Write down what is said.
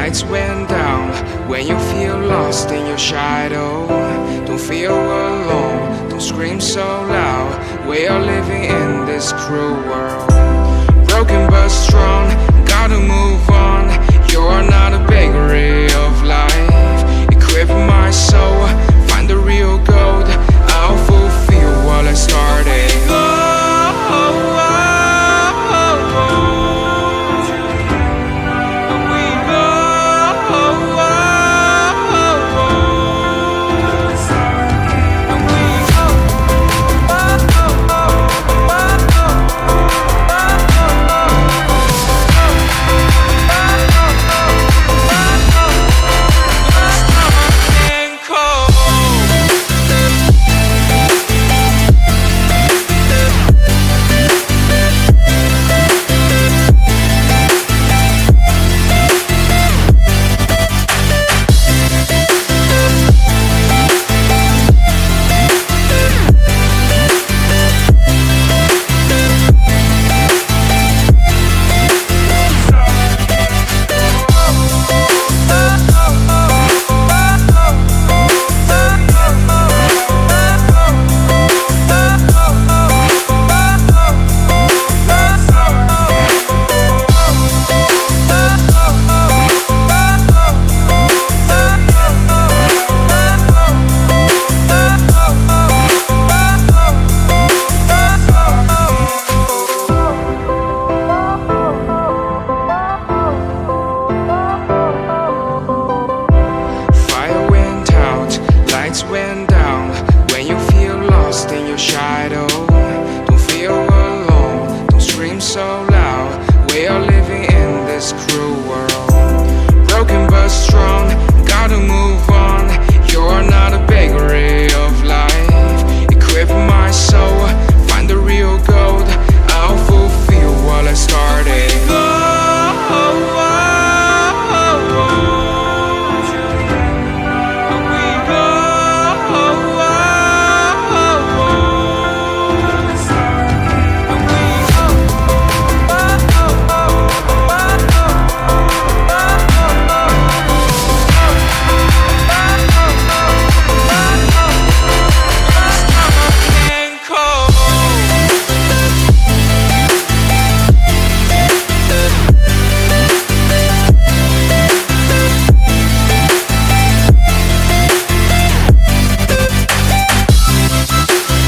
lights went down. When you feel lost in your shadow, don't feel alone, don't scream so loud. We are living in this cruel world, broken but strong, gotta move on. You're not a bakery of life, equip my soul, find the real gold. I'll fulfill what I started. Went down. When you feel lost in your shadow, don't feel alone, don't scream so loud. We are living in this cruel world.